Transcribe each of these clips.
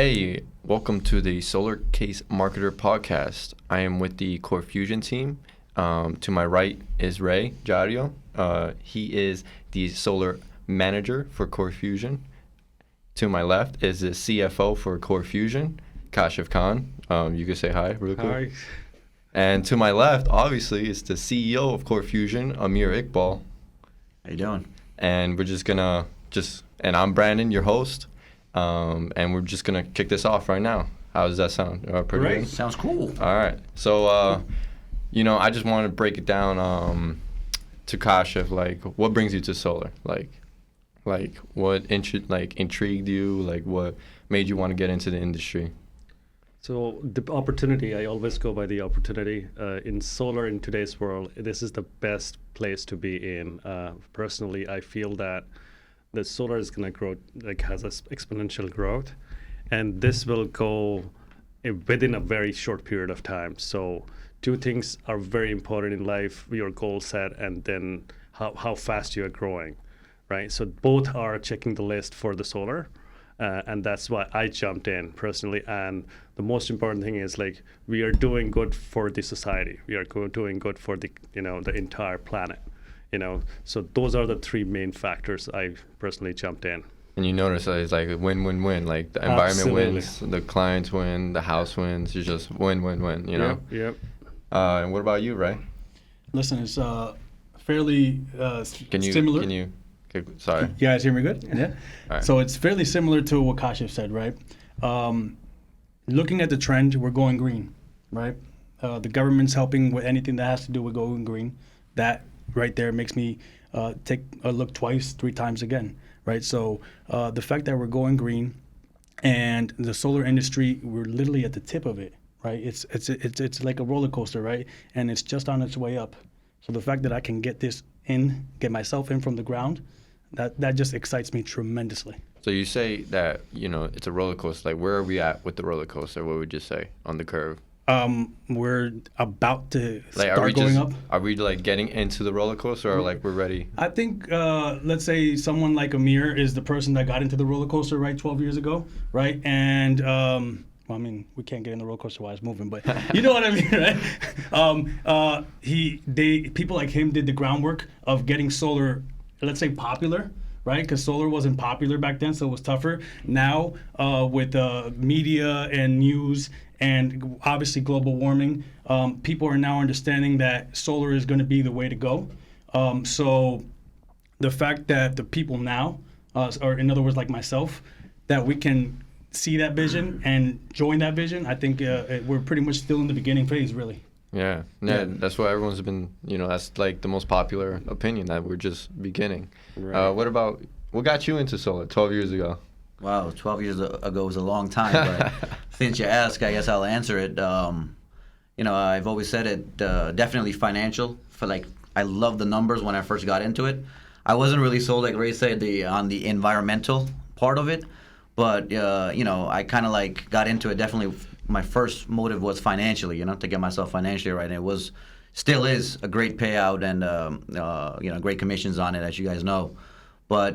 Hey, welcome to the Solar Case Marketer podcast. I am with the Core Fusion team. To my right is Ray Jario. He is the solar manager for Core Fusion. To my left is the CFO for Core Fusion, Kashif Khan. You can say hi real quick. Hi. And to my left, obviously, is the CEO of Core Fusion, Amir Iqbal. How you doing? And we're just gonna and I'm Brandon, your host. And we're just gonna kick this off right now. How does that sound? Pretty Great. good? Sounds cool. All right. So, I just want to break it down to Kashif. Like, what brings you to solar? Like what intrigued you? Like, what made you want to get into the industry? So the opportunity, I always go by the opportunity. In solar in today's world, this is the best place to be in. Personally, I feel that the solar is going to grow, has this exponential growth, and this will go within a very short period of time. So two things are very important in life: your goal set, and then how fast you are growing, right? So both are checking the list for the solar, and that's why I jumped in personally. And the most important thing is we are doing good for the society. We are doing good for the entire planet. So those are the three main factors I personally jumped in. And you notice that it's like a win-win-win. Like the environment Absolutely. wins, the clients win, the house wins. It's just win-win-win. You know. Yep. And what about you, Ray? Listen, it's fairly similar. Can you? Okay, sorry. You guys hear me good? Yeah. All right. So it's fairly similar to what Kashif said, right? Looking at the trend, we're going green, right? The government's helping with anything that has to do with going green. That right there makes me take a look twice, three times again, right? So the fact that we're going green, and the solar industry, we're literally at the tip of it, right? It's like a roller coaster, right? And it's just on its way up. So the fact that I can get myself in from the ground, that just excites me tremendously. So you say that it's a roller coaster. Like, where are we at with the roller coaster? What would you say on the curve? We're about to Like, start going up. Are we getting into the roller coaster, or we're ready? I think, let's say someone like Amir is the person that got into the roller coaster, right, 12 years ago, right? And, we can't get in the roller coaster while it's moving, but you know what I mean, right? People like him did the groundwork of getting solar, let's say, popular, right? Because solar wasn't popular back then, so it was tougher. Now, with media and news and obviously global warming, people are now understanding that solar is going to be the way to go. So the fact that the people now, or in other words, like myself, that we can see that vision and join that vision, I think we're pretty much still in the beginning phase, really. Yeah, that's what everyone's been, that's like the most popular opinion, that we're just beginning. Right. What got you into solar 12 years ago? Wow, 12 years ago was a long time, but since you ask, I guess I'll answer it. I've always said it, definitely financial. I love the numbers when I first got into it. I wasn't really sold, like Ray said, on the environmental part of it, but I kind of got into it. Definitely, my first motive was financially, to get myself financially right. And it still is a great payout and great commissions on it, as you guys know. But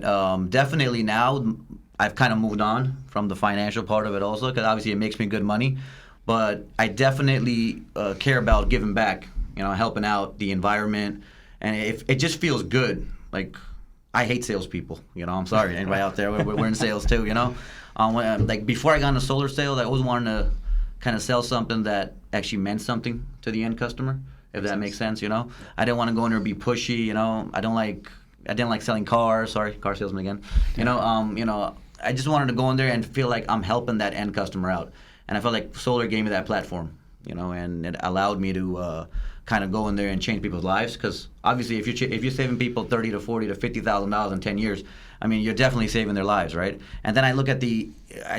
definitely now I've kind of moved on from the financial part of it also, because obviously it makes me good money. But I definitely care about giving back, helping out the environment, and it just feels good. Like, I hate salespeople. I'm sorry, anybody out there, we're in sales too. Before I got into solar sales, I always wanted to kind of sell something that actually meant something to the end customer, if that makes sense. I didn't want to go in there and be pushy. I didn't like selling cars. Sorry, car salesman again. I just wanted to go in there and feel like I'm helping that end customer out, and I felt like solar gave me that platform. And it allowed me to kind of go in there and change people's lives. Because obviously, if you're saving people $30,000 to $40,000 to $50,000 in 10 years, you're definitely saving their lives, right? And then I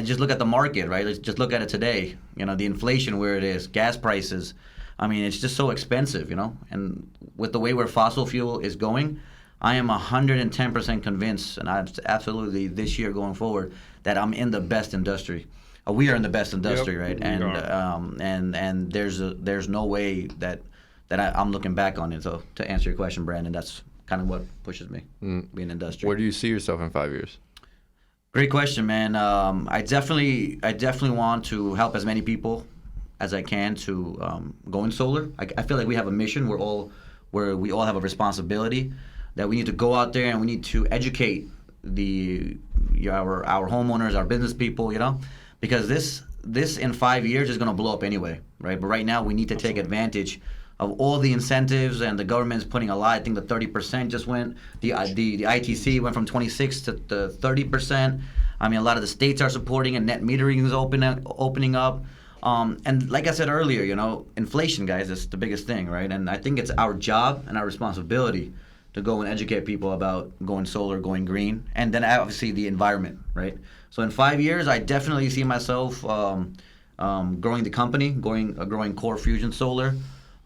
just look at the market, right? Let's just look at it today. The inflation where it is, gas prices. It's just so expensive, And with the way where fossil fuel is going, I am 110% convinced, and I'm absolutely this year going forward, that I'm in the best industry. We are in the best industry, Yep, right? we And there's no way that I'm looking back on it. So to answer your question, Brandon, that's kind of what pushes me, being in industry. Where do you see yourself in 5 years? Great question, man. I definitely want to help as many people as I can to go in solar. I feel like we have a mission. Where we all have a responsibility that we need to go out there and we need to educate our homeowners, our business people, because this in 5 years is going to blow up anyway, right? But right now we need to take advantage of all the incentives, and the government's putting a lot. I think the 30% just went. The ITC went from 26 to 30%. I mean, a lot of the states are supporting it. Net metering is opening up. And like I said earlier, inflation, guys, is the biggest thing, right? And I think it's our job and our responsibility to go and educate people about going solar, going green, and then obviously the environment, right? So in 5 years, I definitely see myself growing the company, growing Core Fusion Solar,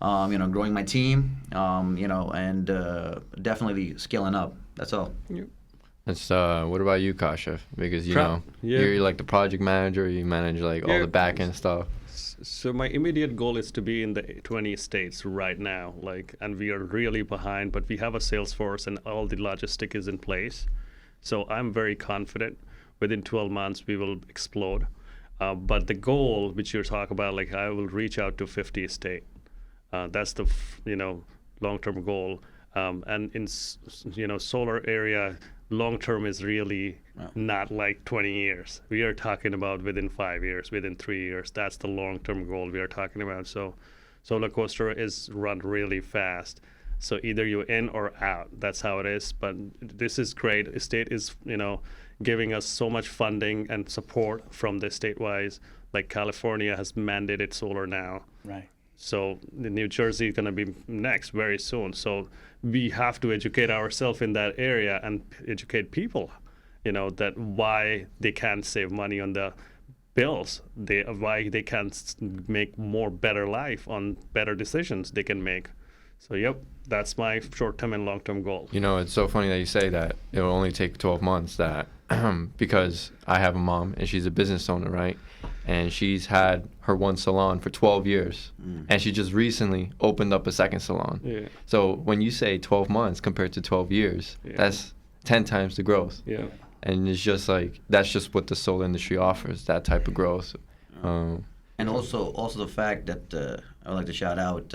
growing my team, and definitely scaling up. That's all. Yep. That's what about you, Kasha? Because you're like the project manager. You manage like all the back end stuff. So my immediate goal is to be in the 20 states right now, and we are really behind, but we have a sales force and all the logistic is in place. So I'm very confident within 12 months we will explode. But the goal, which you're talking about, I will reach out to 50 states. That's the long-term goal. And in solar area, long-term is really not like 20 years. We are talking about within 5 years, within 3 years. That's the long-term goal we are talking about. So solar coaster is run really fast. So either you're in or out. That's how it is. But this is great. The state is, giving us so much funding and support from the state-wise. Like California has mandated solar now. Right. So the New Jersey is going to be next very soon. So we have to educate ourselves in that area and educate people, that why they can't save money on the bills, why they can't make more better life on better decisions they can make. So, yep, that's my short-term and long-term goal. It's so funny that you say that. It will only take 12 months because I have a mom and she's a business owner, right? And she's had her one salon for 12 years. And she just recently opened up a second salon. Yeah. So when you say 12 months compared to 12 years, that's 10 times the growth. Yeah. And it's just that's just what the solar industry offers, that type of growth. And also the fact that I would like to shout out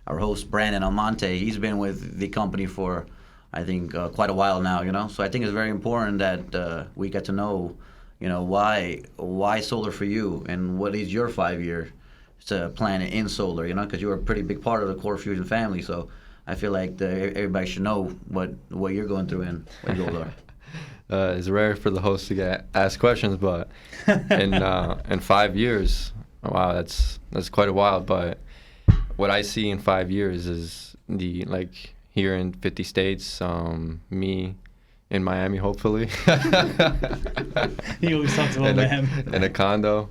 our host, Brandon Almonte. He's been with the company for, I think, quite a while now, So I think it's very important that we get to know, why solar for you, and what is your 5-year plan in solar, because you're a pretty big part of the Core Fusion family. So I feel like everybody should know what you're going through and what your goals are. It's rare for the host to get asked questions, but in 5 years, wow, that's quite a while. But what I see in 5 years is here in 50 states, me in Miami, hopefully. He always talks about Miami. In a condo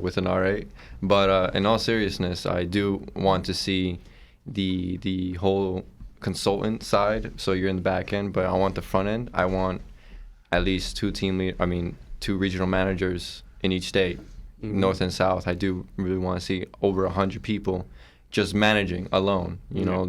with an R8. But in all seriousness, I do want to see the whole consultant side. So you're in the back end, but I want the front end. I want at least two regional managers in each state, north and south. I do really want to see over 100 people just managing alone,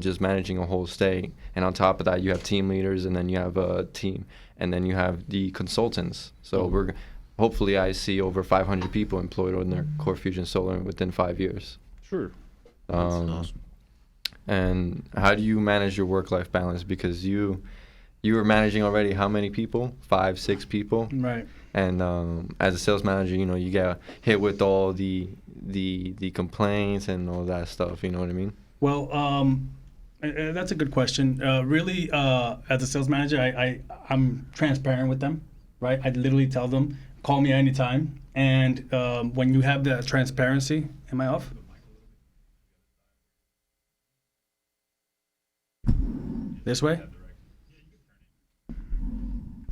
just managing a whole state. And on top of that, you have team leaders, and then you have a team, and then you have the consultants. So hopefully I see over 500 people employed on their Core Fusion Solar within 5 years. Sure. That's awesome. And how do you manage your work-life balance? Because you were managing already how many people? 5, 6 people? Right. And as a sales manager, you get hit with all the complaints and all that stuff. You know what I mean? Well, that's a good question. Really, as a sales manager, I'm transparent with them, right? I literally tell them, call me anytime. And when you have that transparency, am I off? This way?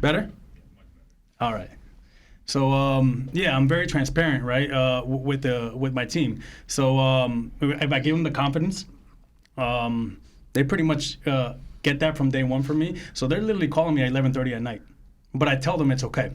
Better? All right. So I'm very transparent, right, with my team. So if I give them the confidence, they pretty much get that from day one from me. So they're literally calling me at 11:30 at night, but I tell them it's okay.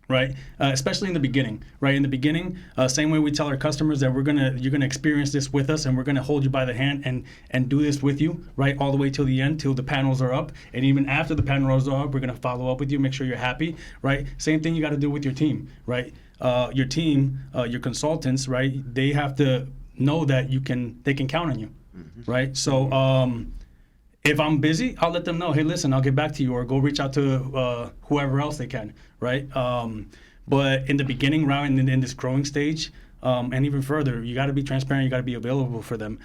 right? Especially in the beginning, right? In the beginning, same way we tell our customers that you're gonna experience this with us, and we're gonna hold you by the hand and do this with you, right, all the way till the end, till the panels are up, and even after the panels are up, we're gonna follow up with you, make sure you're happy, right? Same thing you got to do with your team, right? Your team, your consultants, right? They have to know that they can count on you, right? So. If I'm busy, I'll let them know, hey, listen, I'll get back to you, or go reach out to whoever else they can, right? But in the beginning, right, in this growing stage, and even further, you got to be transparent, you got to be available for them.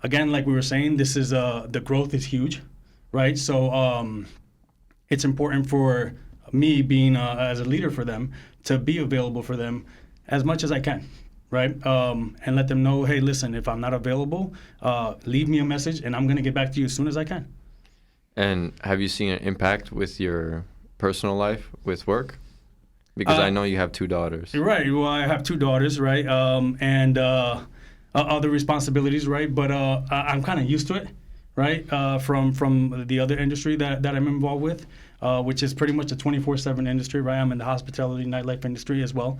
Again, like we were saying, this is the growth is huge, right? So it's important for me, being as a leader for them, to be available for them as much as I can. Right, and let them know, hey, listen, if I'm not available, leave me a message, and I'm gonna get back to you as soon as I can. And have you seen an impact with your personal life with work? Because I know you have 2 daughters. Right. Well, I have 2 daughters, right, and other responsibilities, right. But I'm kind of used to it, right, from the other industry that I'm involved with, which is pretty much a 24/7 industry, right. I'm in the hospitality nightlife industry as well,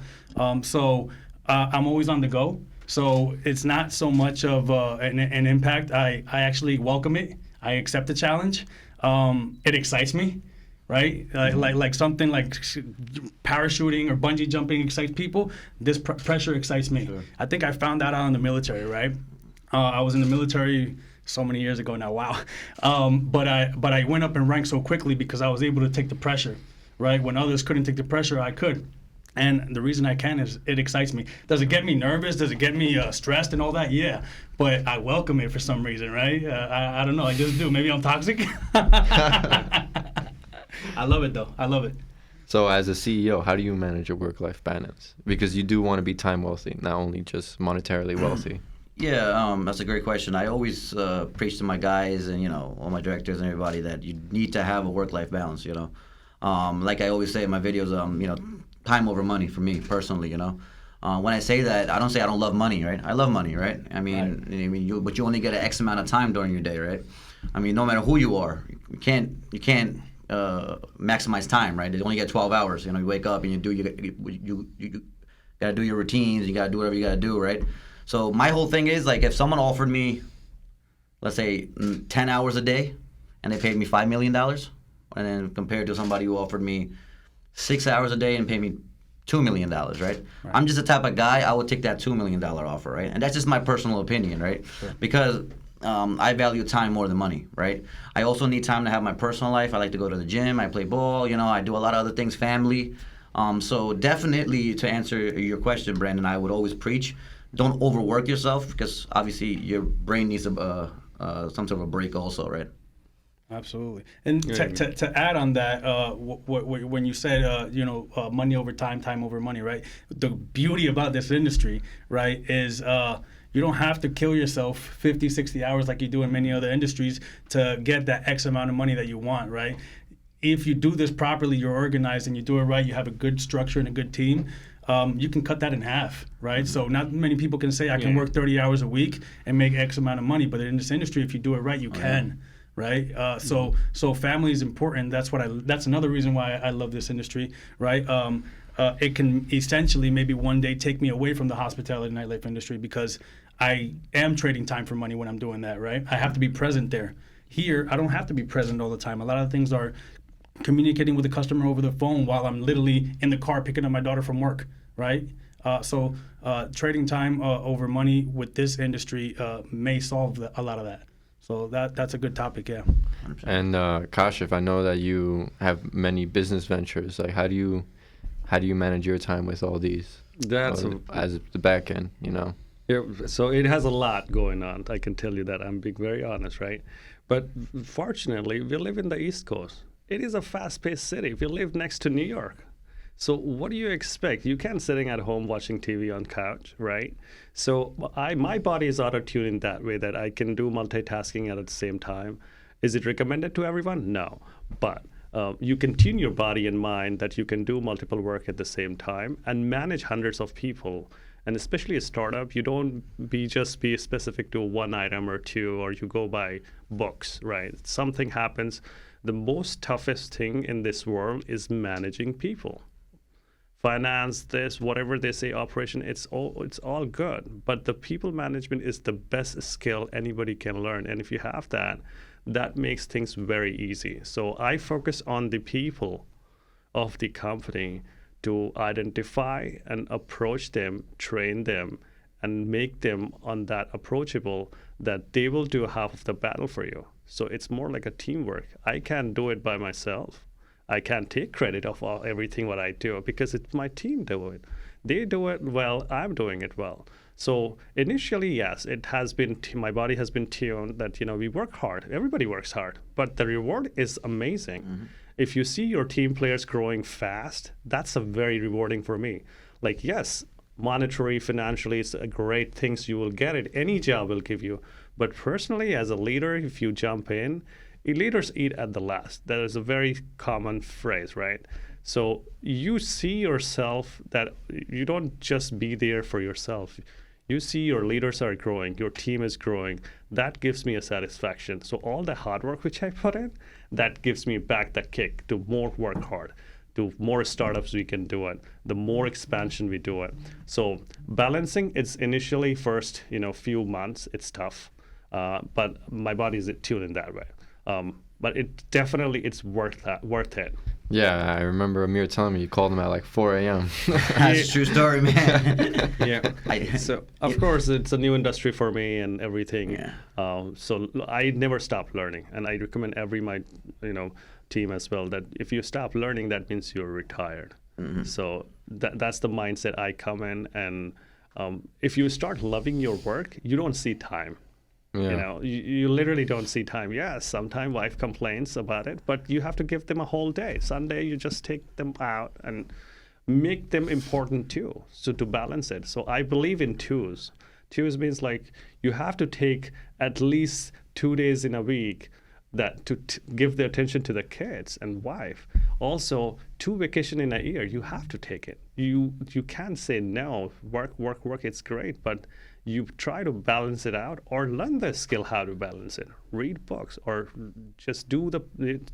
so. I'm always on the go, so it's not so much of an impact. I actually welcome it. I accept the challenge. It excites me, right? Like something like parachuting or bungee jumping excites people. This pressure excites me. Sure. I think I found that out in the military, right? I was in the military so many years ago now. Wow, but I went up in rank so quickly because I was able to take the pressure, right? When others couldn't take the pressure, I could. And the reason I can is it excites me. Does it get me nervous? Does it get me stressed and all that? Yeah. But I welcome it for some reason, right? I don't know. I just do. Maybe I'm toxic. I love it, though. I love it. So as a CEO, how do you manage your work-life balance? Because you do want to be time wealthy, not only just monetarily wealthy. Yeah, that's a great question. I always preach to my guys and, all my directors and everybody that you need to have a work-life balance, Like I always say in my videos, time over money for me personally, When I say that, I don't say I don't love money, right? I love money, right? But you only get an X amount of time during your day, right? No matter who you are, you can't maximize time, right? You only get 12 hours. You wake up and you gotta do your routines. You gotta do whatever you gotta do, right? So my whole thing is, like, if someone offered me, let's say, 10 hours a day, and they paid me $5 million, and then compared to somebody who offered me 6 hours a day and pay me $2 million, right? I'm just the type of guy, I would take that $2 million offer, right? And that's just my personal opinion, right? Sure. Because I value time more than money, right? I also need time to have my personal life. I like to go to the gym, I play ball, I do a lot of other things, family. So definitely, to answer your question, Brandon, I would always preach, don't overwork yourself, because obviously your brain needs some sort of a break also, right? Absolutely. And to add on that, when you said, money over time, time over money, right? The beauty about this industry, right, is you don't have to kill yourself 50, 60 hours like you do in many other industries to get that X amount of money that you want, right? If you do this properly, you're organized and you do it right, you have a good structure and a good team, you can cut that in half, right? So not many people can say, I can work 30 hours a week and make X amount of money, but in this industry, if you do it right, you can. Right, so family is important. That's another reason why I love this industry. Right, it can essentially maybe one day take me away from the hospitality nightlife industry because I am trading time for money when I'm doing that. Right, I have to be present there. Here, I don't have to be present all the time. A lot of things are communicating with the customer over the phone while I'm literally in the car picking up my daughter from work. Right, so trading time over money with this industry may solve a lot of that. So that's a good topic, yeah. 100%. And Kashif, I know that you have many business ventures. Like, how do you manage your time with all these? As the back end, Yeah, so it has a lot going on. I can tell you that. I'm being very honest, right? But fortunately, we live in the East Coast. It is a fast-paced city. We live next to New York. So what do you expect? You can't sitting at home watching TV on couch, right? So my body is auto-tuned in that way that I can do multitasking at the same time. Is it recommended to everyone? No. But you can tune your body and mind that you can do multiple work at the same time and manage hundreds of people. And especially a startup, you don't just be specific to one item or two, or you go by books, right? Something happens. The most toughest thing in this world is managing people. finance, this, whatever they say, operation, it's all good. But the people management is the best skill anybody can learn. And if you have that, that makes things very easy. So I focus on the people of the company to identify and approach them, train them, and make them on that approachable that they will do half of the battle for you. So it's more like a teamwork. I can't do it by myself. I can't take credit of everything what I do because it's my team do it. They do it well, I'm doing it well. So initially, yes, it has been, my body has been tuned that, we work hard. Everybody works hard, but the reward is amazing. Mm-hmm. If you see your team players growing fast, that's a very rewarding for me. Like, yes, monetary, financially, it's a great things you will get it. Any job will give you. But personally, as a leader, if you jump in, leaders eat at the last. That is a very common phrase, right? So you see yourself that you don't just be there for yourself. You see your leaders are growing, your team is growing. That gives me a satisfaction. So all the hard work which I put in, that gives me back the kick to more work hard, to more startups we can do it, the more expansion we do it. So balancing, it's initially first, few months, it's tough, but my body is tuned in that way. But it definitely, it's worth it. Yeah, I remember Amir telling me you called him at like 4 a.m. That's a true story, man. Yeah. So of course it's a new industry for me and everything. Yeah. So I never stop learning, and I recommend my team as well that if you stop learning, that means you're retired. Mm-hmm. So that's the mindset I come in, and if you start loving your work, you don't see time. Yeah. You literally don't see time. Yes, sometimes wife complains about it, but you have to give them a whole day. Sunday, you just take them out and make them important too. So to balance it. So I believe in twos. Twos means like you have to take at least 2 days in a week that to give the attention to the kids and wife. Also, 2 vacation in a year, you have to take it. You can't say no, work, it's great, but you try to balance it out or learn the skill how to balance it. Read books or just do the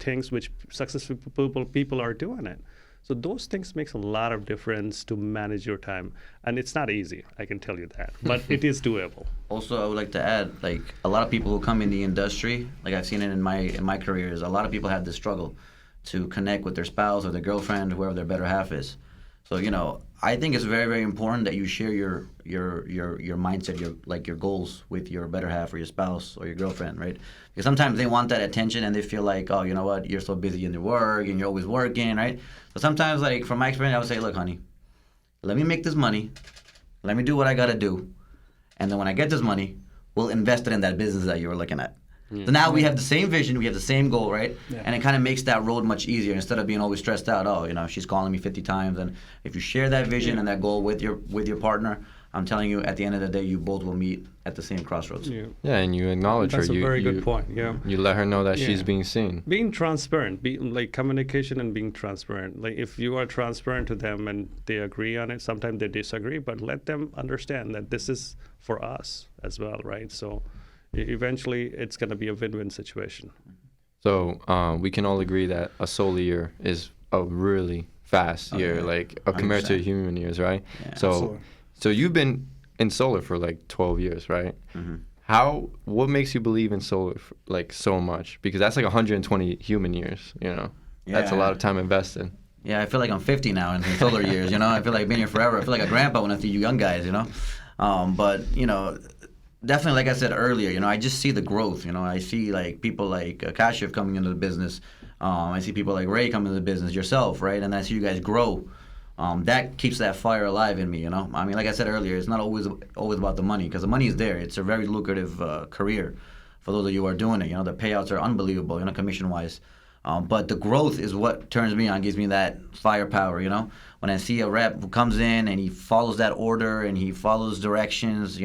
things which successful people are doing it. So those things makes a lot of difference to manage your time. And it's not easy, I can tell you that, but it is doable. Also, I would like to add, like a lot of people who come in the industry, like I've seen it in my career, is a lot of people have this struggle to connect with their spouse or their girlfriend, whoever their better half is. So, I think it's very, very important that you share your mindset, your goals with your better half or your spouse or your girlfriend, right? Because sometimes they want that attention and they feel like, oh, you know what, you're so busy in your work and you're always working, right? So sometimes, like from my experience, I would say, look, honey, let me make this money, let me do what I gotta do, and then when I get this money, we'll invest it in that business that you were looking at. Yeah. So now we have the same vision, we have the same goal, right? Yeah. And it kind of makes that road much easier instead of being always stressed out. Oh, she's calling me 50 times. And if you share that vision and that goal with your partner, I'm telling you, at the end of the day, you both will meet at the same crossroads. Yeah, and you acknowledge That's her. That's a very good point. Yeah. You let her know that she's being seen. Being transparent, like communication and being transparent. Like if you are transparent to them and they agree on it, sometimes they disagree, but let them understand that this is for us as well, right? So eventually, it's going to be a win-win situation. So we can all agree that a solar year is a really fast year, like compared to human years, right? Yeah, so you've been in solar for like 12 years, right? Mm-hmm. What makes you believe in solar like so much? Because that's like 120 human years, Yeah. That's a lot of time invested. Yeah, I feel like I'm 50 now in solar years, I feel like I've been here forever. I feel like a grandpa when I see you young guys, But, definitely, like I said earlier, I just see the growth. I see like people like Kashif coming into the business. I see people like Ray coming into the business, yourself, right? And I see you guys grow. That keeps that fire alive in me. I mean, like I said earlier, it's not always about the money, because the money is there. It's a very lucrative career for those of you who are doing it. The payouts are unbelievable, commission-wise. But the growth is what turns me on, gives me that firepower. When I see a rep who comes in and he follows that order and he follows directions,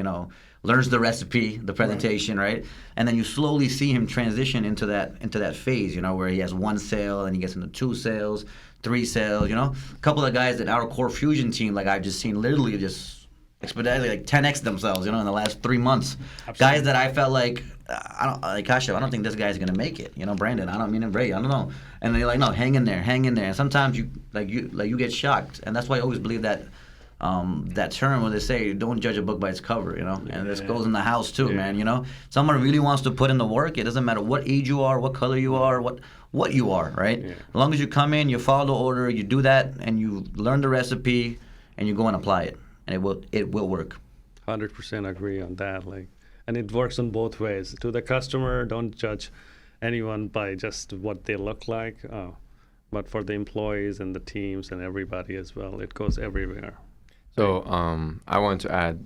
learns the recipe, the presentation, right? And then you slowly see him transition into that phase, where he has 1 sale and he gets into 2 sales, 3 sales, A couple of guys that our core Fusion team, like I've just seen literally just expedited, like 10x themselves, in the last 3 months. Absolutely. Guys that I felt like, Kasha, I don't think this guy's gonna make it. Brandon, I don't mean Ray, I don't know. And they're like, no, hang in there. And sometimes you get shocked, and that's why I always believe that. That term where they say don't judge a book by its cover, and this goes in the house too, man. Someone really wants to put in the work. It doesn't matter what age you are, what color you are, what you are, right? Yeah. As long as you come in, you follow the order, you do that, and you learn the recipe, and you go and apply it, and it will work. 100% agree on that. And it works on both ways. To the customer, don't judge anyone by just what they look like, but for the employees and the teams and everybody as well, it goes everywhere. So I want to add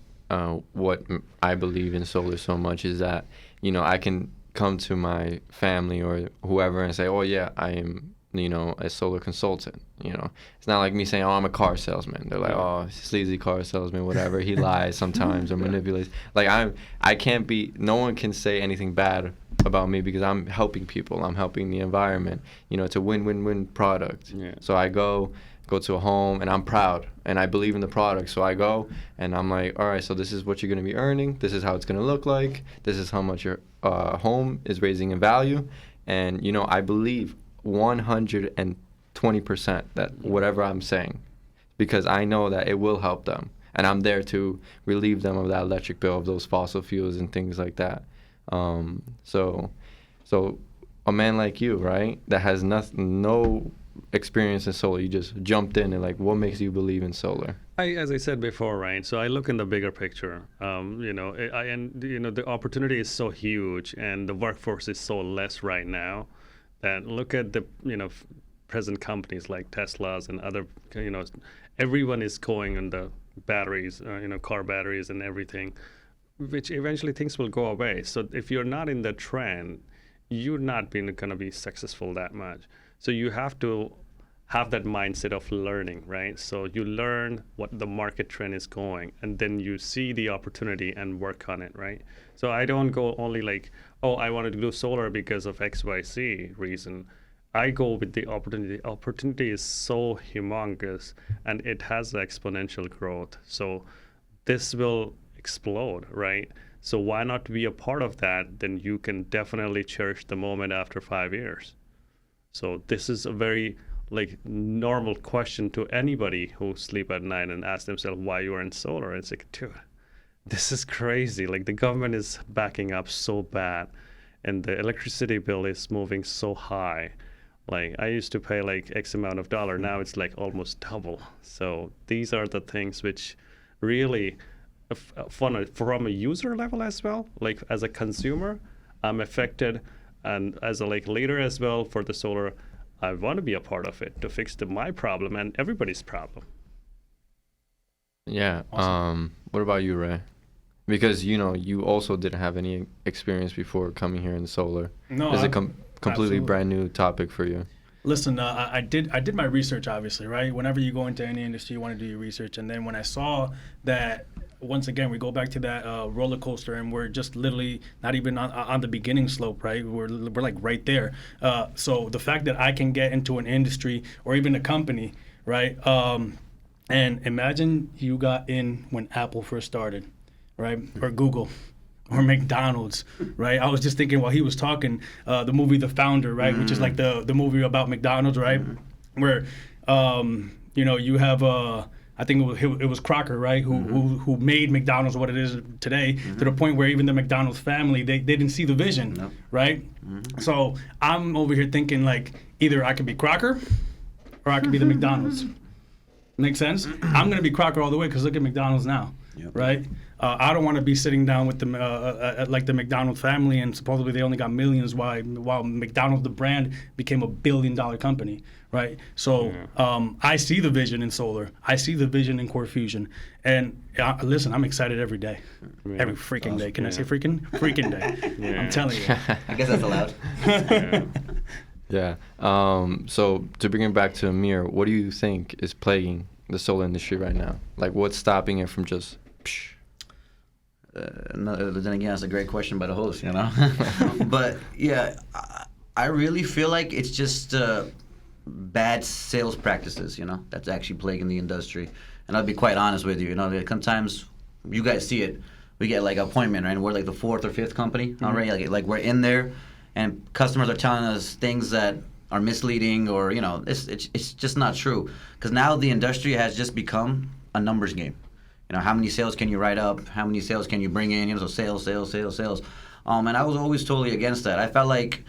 what I believe in solar so much is that, I can come to my family or whoever and say, oh, yeah, I am, a solar consultant. It's not like me saying, oh, I'm a car salesman. They're like, oh, sleazy car salesman, whatever. He lies sometimes or manipulates. I can't be, no one can say anything bad about me because I'm helping people. I'm helping the environment. It's a win-win-win product. Yeah. So I go to a home and I'm proud and I believe in the product. So I go and I'm like, all right, so this is what you're going to be earning. This is how it's going to look like. This is how much your home is raising in value. And, I believe 120% that whatever I'm saying, because I know that it will help them. And I'm there to relieve them of that electric bill, of those fossil fuels and things like that. So a man like you, right, that has no experience in solar, you just jumped in and what makes you believe in solar? As I said before, right? So I look in the bigger picture. The opportunity is so huge, and the workforce is so less right now. That look at the present companies like Tesla's and other. Everyone is going on the batteries, car batteries and everything, which eventually things will go away. So if you're not in the trend, you're not going to be successful that much. So you have to have that mindset of learning, right? So you learn what the market trend is going, and then you see the opportunity and work on it, right? So I don't go only oh, I wanted to do solar because of XYZ reason. I go with the opportunity. The opportunity is so humongous, and it has exponential growth. So this will explode, right? So why not be a part of that? Then you can definitely cherish the moment after 5 years. So this is a very normal question to anybody who sleep at night and ask themselves why you are in solar. It's like, dude, this is crazy. The government is backing up so bad, and the electricity bill is moving so high. I used to pay X amount of dollar. Now it's almost double. So these are the things which really, from a user level as well, as a consumer, I'm affected. And as a leader as well for the solar, I want to be a part of it to fix my problem and everybody's problem. Yeah. Awesome. What about you, Ray? Because you also didn't have any experience before coming here in solar. No, It's a completely absolutely. brand new topic for you. Listen, I did my research, obviously, right? Whenever you go into any industry, you want to do your research. And then when I saw that, once again, we go back to that roller coaster, and we're just literally not even on the beginning slope, right? We're right there. So the fact that I can get into an industry or even a company, right? And imagine you got in when Apple first started, right? Or Google. Or McDonald's, right? I was just thinking while he was talking, the movie The Founder, right? Which is the movie about McDonald's, right? Where, you have, I think it was Crocker, right? Who made McDonald's what it is today, to the point where even the McDonald's family, they didn't see the vision, right? So I'm over here thinking either I could be Crocker or I could be the McDonald's. Make sense? I'm going to be Crocker all the way because look at McDonald's now, right? I don't want to be sitting down with them the McDonald's family, and supposedly they only got millions while McDonald's, the brand, became $1 billion company, right? So I see the vision in solar. I see the vision in Core Fusion. And listen, I'm excited every day. Every freaking day. Can I say freaking? Freaking day. I'm telling you. I guess that's allowed. Yeah. So to bring it back to Amir, what do you think is plaguing the solar industry right now? What's stopping it from just... Psh? No, but then again, that's a great question by the host, But yeah, I really feel like it's just bad sales practices, that's actually plaguing the industry. And I'll be quite honest with you, sometimes you guys see it. We get like appointment, right? And we're like the 4th or 5th company already. Like we're in there, and customers are telling us things that are misleading, or it's just not true. Because now the industry has just become a numbers game. How many sales can you write up? How many sales can you bring in? So sales. And I was always totally against that. I felt like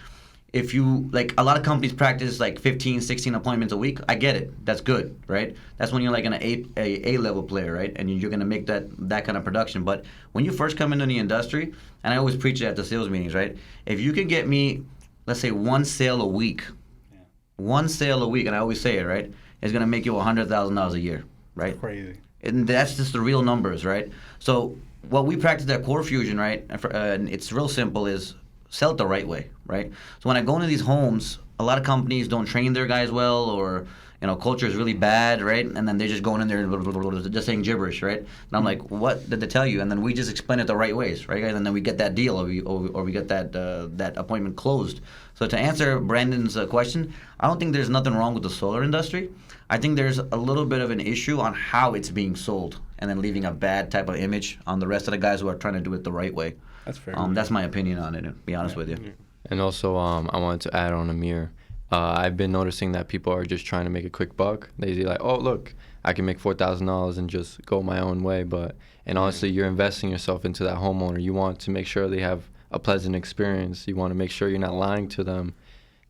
if you, like, a lot of companies practice like 15, 16 appointments a week. I get it. That's good, right? That's when you're like an A-level player, right? And you're going to make that kind of production. But when you first come into the industry, and I always preach it at the sales meetings, right? If you can get me, let's say, one sale a week, and I always say it, right? It's going to make you $100,000 a year, right? Crazy. And that's just the real numbers, right? So what we practice at Core Fusion, right, and it's real simple, is sell it the right way, right? So when I go into these homes, a lot of companies don't train their guys well, or culture is really bad, right? And then they're just going in there and just saying gibberish, right? And I'm like, what did they tell you? And then we just explain it the right ways, right, guys? And then we get that deal, or we get that appointment closed. So to answer Brandon's question, I don't think there's nothing wrong with the solar industry. I think there's a little bit of an issue on how it's being sold, and then leaving a bad type of image on the rest of the guys who are trying to do it the right way. That's fair. That's my opinion on it, to be honest with you. And also, I wanted to add on Amir. I've been noticing that people are just trying to make a quick buck. They say like, oh, look, I can make $4,000 and just go my own way. And honestly, you're investing yourself into that homeowner. You want to make sure they have a pleasant experience. You want to make sure you're not lying to them.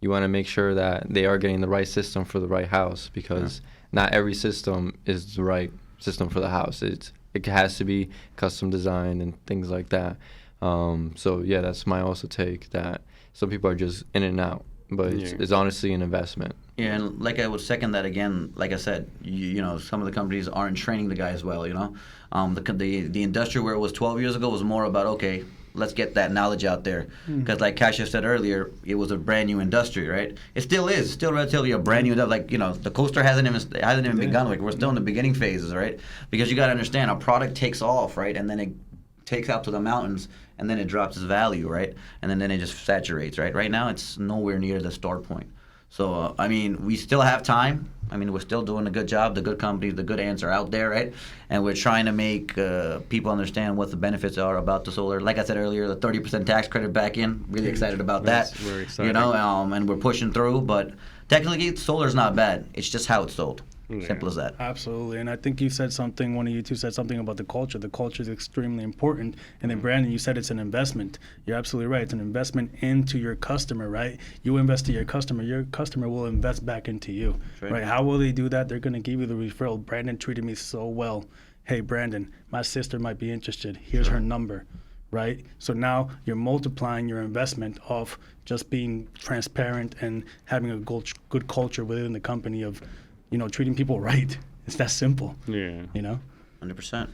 You want to make sure that they are getting the right system for the right house, because not every system is the right system for the house. It has to be custom designed and things like that. So yeah, that's my also take, that some people are just in and out, but it's honestly an investment. Yeah, and like I would second that again. Like I said, some of the companies aren't training the guys well. The industry where it was 12 years ago was more about, okay, let's get that knowledge out there. Because like Kasia said earlier, it was a brand new industry, right? It still is, still relatively a brand new, like, the coaster hasn't even begun. Like, we're still in the beginning phases, right? Because you got to understand, a product takes off, right? And then it takes out to the mountains, and then it drops its value, right? And then it just saturates, right? Right now, it's nowhere near the start point. So, we still have time. We're still doing a good job. The good companies, the good ants are out there, right? And we're trying to make people understand what the benefits are about the solar. Like I said earlier, the 30% tax credit back in. Really excited about that. Very exciting. And we're pushing through. But technically, solar's not bad. It's just how it's sold. Simple as that. Absolutely. And I think one of you two said something about the culture. The culture is extremely important. And then Brandon, you said it's an investment. You're absolutely right. It's an investment into your customer, right? You invest in your customer will invest back into you, right? How will they do that? They're going to give you the referral. Brandon treated me so well. Hey, Brandon, my sister might be interested. Here's her number, right? So now you're multiplying your investment of just being transparent and having a good culture within the company of, treating people right. It's that simple. Yeah. 100%.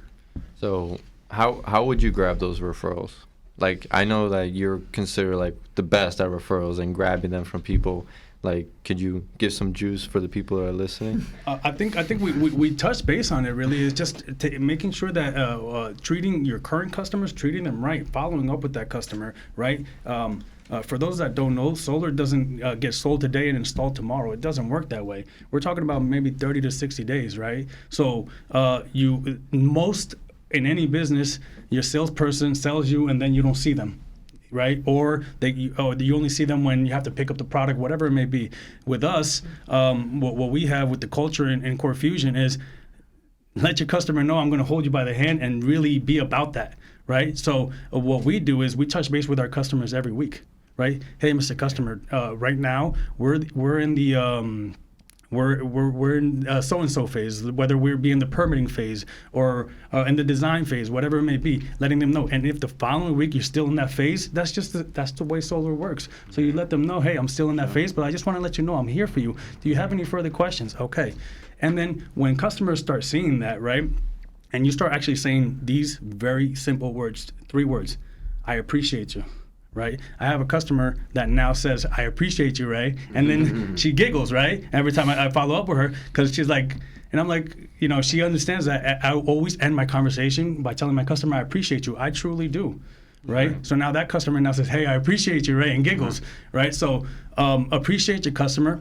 So how would you grab those referrals? Like, I know that you're considered like the best at referrals and grabbing them from people. Like, could you give some juice for the people that are listening? I think we touched base on it. Really, is just making sure that treating your current customers, treating them right, following up with that customer, right. For those that don't know, solar doesn't get sold today and installed tomorrow. It doesn't work that way. We're talking about maybe 30 to 60 days, right? So in any business, your salesperson sells you and then you don't see them, right? Or you only see them when you have to pick up the product, whatever it may be. With us, what we have with the culture in Core Fusion is let your customer know I'm going to hold you by the hand and really be about that, right? So what we do is we touch base with our customers every week. Right? Hey, Mr. Customer. Right now, we're in the we're in so-and-so phase. Whether we're in the permitting phase or in the design phase, whatever it may be, letting them know. And if the following week you're still in that phase, that's the way solar works. So you let them know, hey, I'm still in that phase, but I just want to let you know I'm here for you. Do you have any further questions? Okay. And then when customers start seeing that, right, and you start actually saying these very simple words, 3 words: I appreciate you. Right? I have a customer that now says, I appreciate you, Ray. And then she giggles, right? Every time I follow up with her, because she's like, and I'm like, she understands that I always end my conversation by telling my customer, I appreciate you. I truly do, right? So now that customer now says, hey, I appreciate you, Ray, and giggles, right? So appreciate your customer.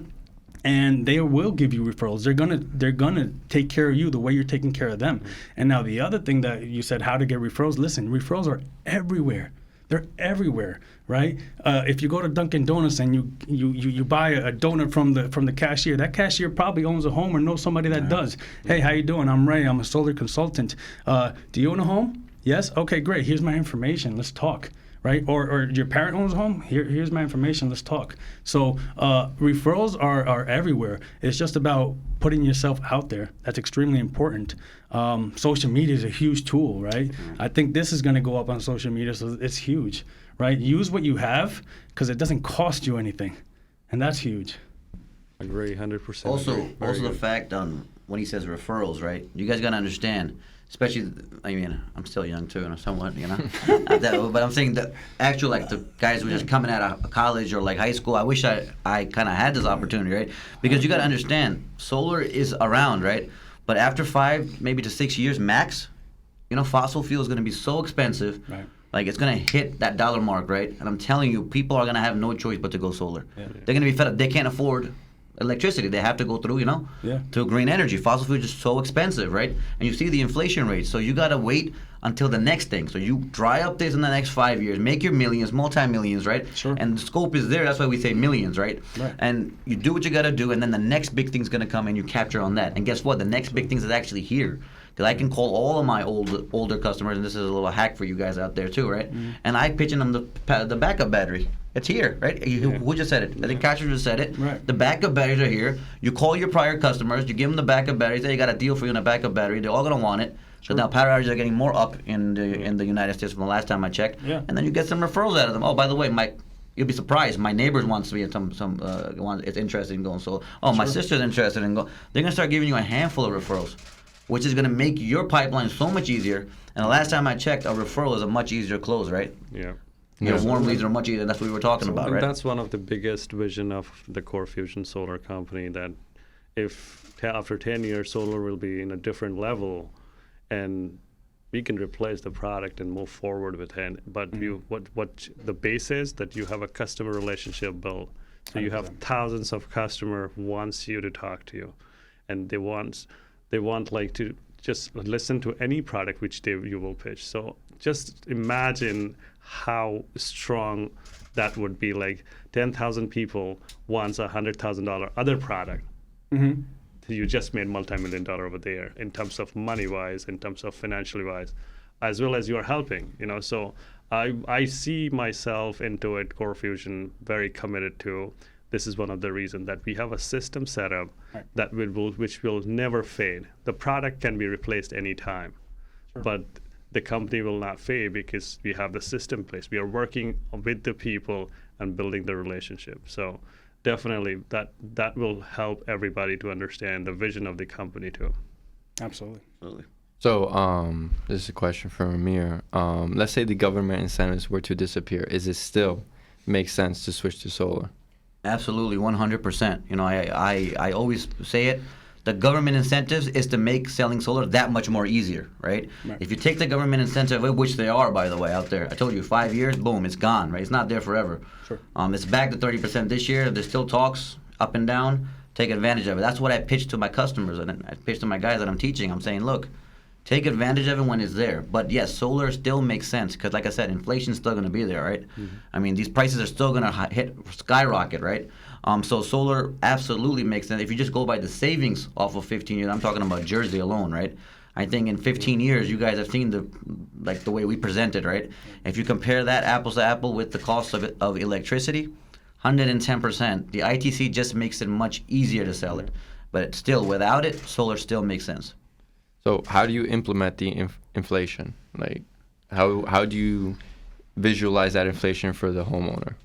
and they will give you referrals. They're gonna take care of you the way you're taking care of them. And now the other thing that you said, how to get referrals. Listen, referrals are everywhere. They're everywhere, right? If you go to Dunkin' Donuts and you buy a donut from the cashier, that cashier probably owns a home or knows somebody that does. Hey, how you doing? I'm Ray. I'm a solar consultant. Do you own a home? Yes. Okay, great. Here's my information. Let's talk. Right? Or your parent owns a home? Here's my information. Let's talk. So referrals are everywhere. It's just about putting yourself out there. That's extremely important. Social media is a huge tool, right? I think this is going to go up on social media, so it's huge, right? Use what you have because it doesn't cost you anything, and that's huge. Agree, 100%. Also, Very the good. fact when he says referrals, right? You guys gotta understand, especially. I mean, I'm still young too, and somewhat, but I'm saying the actual the guys who are just coming out of college or high school. I wish I kind of had this opportunity, right? Because you gotta understand, solar is around, right? But after 5, maybe to 6 years max, fossil fuel is gonna be so expensive. Right. It's gonna hit that dollar mark, right? And I'm telling you, people are gonna have no choice but to go solar. Yeah. They're gonna be fed up. They can't afford electricity. They have to go through, to green energy. Fossil fuel is just so expensive, right? And you see the inflation rate. So you gotta wait until the next thing. So you dry up this in the next 5 years, make your millions, multi-millions, right? Sure. And the scope is there. That's why we say millions, right? Right. And you do what you gotta do, and then the next big thing's gonna come and you capture on that. And guess what? The next big thing is actually here. Because I can call all of my older customers, and this is a little hack for you guys out there too, right? And I pitching them the backup battery. It's here, right? Who just said it? I think Catcher just said it. Right. The backup batteries are here. You call your prior customers, you give them the backup batteries. Say you got a deal for you on a backup battery. They're all gonna want it. So now power outages are getting more up in the United States from the last time I checked. Yeah. And then you get some referrals out of them. Oh, by the way, you'll be surprised. My neighbors wants to be is interested in going solar. Oh, my sister's interested in going. They're gonna start giving you a handful of referrals, which is going to make your pipeline so much easier. And the last time I checked, a referral is a much easier close, right? Yeah. Warm leads are much easier. That's what we were talking about, And right? that's one of the biggest vision of the Core Fusion Solar Company, that if after 10 years solar will be in a different level, and we can replace the product and move forward with it. But what the base is that you have a customer relationship built. So you have 100%. thousands of customer wants you to talk to you, and they want to just listen to any product which you will pitch. So just imagine how strong that would be. 10,000 people wants $100,000 other product. Mm-hmm. You just made multi-million-dollar over there in terms of money-wise, in terms of financially wise, as well as you are helping. So I see myself into it. Core Fusion very committed to. This is one of the reasons that we have a system set up that which will never fade. The product can be replaced anytime, but the company will not fade because we have the system in place. We are working with the people and building the relationship. So definitely that will help everybody to understand the vision of the company too. Absolutely. So this is a question from Amir. Let's say the government incentives were to disappear. Is it still make sense to switch to solar? Absolutely, 100%. I always say it. The government incentives is to make selling solar that much more easier, right? If you take the government incentive away, which they are, by the way, out there. I told you, 5 years, boom, it's gone, right? It's not there forever. Sure. It's back to 30% this year. There's still talks up and down. Take advantage of it. That's what I pitch to my customers, and I pitch to my guys that I'm teaching. I'm saying, look, take advantage of it when it's there. But yes, solar still makes sense because, like I said, inflation's still going to be there, right? I mean, these prices are still going to skyrocket, right? So solar absolutely makes sense. If you just go by the savings off of 15 years, I'm talking about Jersey alone, right? I think in 15 years, you guys have seen the way we present it, right? If you compare that apples to apple with the cost of electricity, 110%. The ITC just makes it much easier to sell it. But still, without it, solar still makes sense. So how do you implement the inflation? How do you visualize that inflation for the homeowner?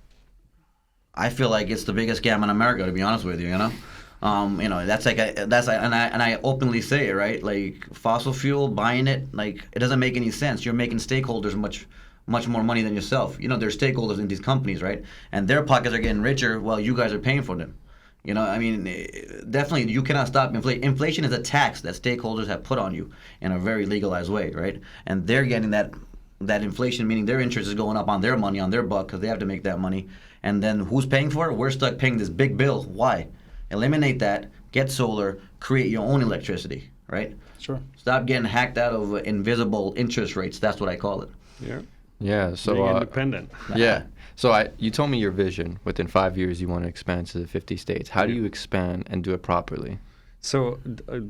I feel like it's the biggest scam in America, to be honest with you. That's and I openly say it, right? Fossil fuel, buying it, it doesn't make any sense. You're making stakeholders much more money than yourself. There's stakeholders in these companies, right? And their pockets are getting richer while you guys are paying for them. Definitely you cannot stop inflation. Inflation is a tax that stakeholders have put on you in a very legalized way, right? And they're getting that inflation, meaning their interest is going up on their money, on their buck, because they have to make that money. And then who's paying for it? We're stuck paying this big bill. Why? Eliminate that, get solar, create your own electricity, right? Sure. Stop getting hacked out of invisible interest rates. That's what I call it. Yeah. Yeah. So Being independent. yeah. So you told me your vision. Within 5 years, you want to expand to the 50 states. How do you expand and do it properly? So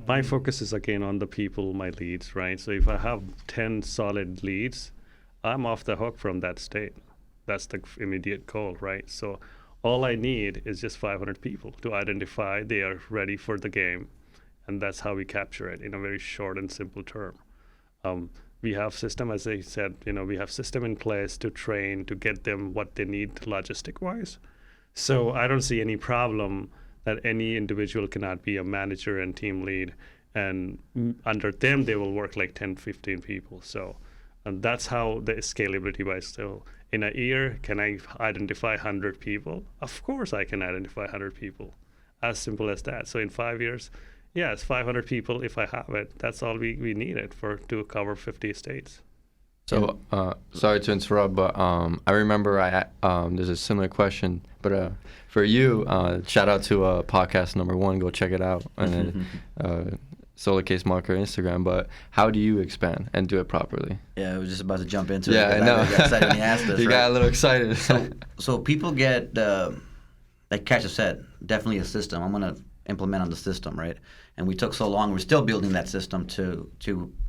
my focus is again on the people, my leads, right? So if I have 10 solid leads, I'm off the hook from that state. That's the immediate goal, right? So all I need is just 500 people to identify they are ready for the game. And that's how we capture it in a very short and simple term. We have system, as I said, we have system in place to train, to get them what they need logistic-wise. So I don't see any problem that any individual cannot be a manager and team lead, and under them they will work like 10, 15 people. So and that's how the scalability wise. So in a year, can I identify 100 people? Of course I can identify 100 people. As simple as that. So in 5 years, yes, 500 people, if I have it, that's all we needed to cover 50 states. So, sorry to interrupt, but I remember there's a similar question, but for you, shout out to podcast number 1, go check it out, and then Solar Case Marketer Instagram. But how do you expand and do it properly? Yeah, I was just about to jump into it. Yeah, I know. I got excited when you asked this. You got a little excited. So people get, like Cash said, definitely a system. I'm going to implement on the system, right? And we took so long, we're still building that system to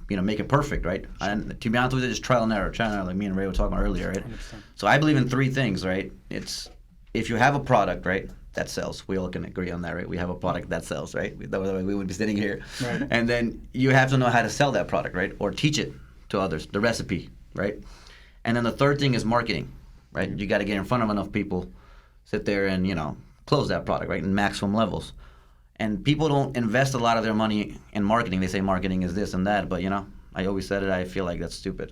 make it perfect, right? And to be honest with you, just trial and error, like me and Ray were talking about earlier, right? 100%. So I believe in 3 things, right? It's if you have a product, right, that sells. We all can agree on that, right? We have a product that sells, right? That way we wouldn't be sitting here. Right. And then you have to know how to sell that product, right? Or teach it to others, the recipe, right? And then the 3rd thing is marketing, right? You got to get in front of enough people, sit there and, close that product, right, in maximum levels. And people don't invest a lot of their money in marketing. They say marketing is this and that, but I always said it. I feel like that's stupid.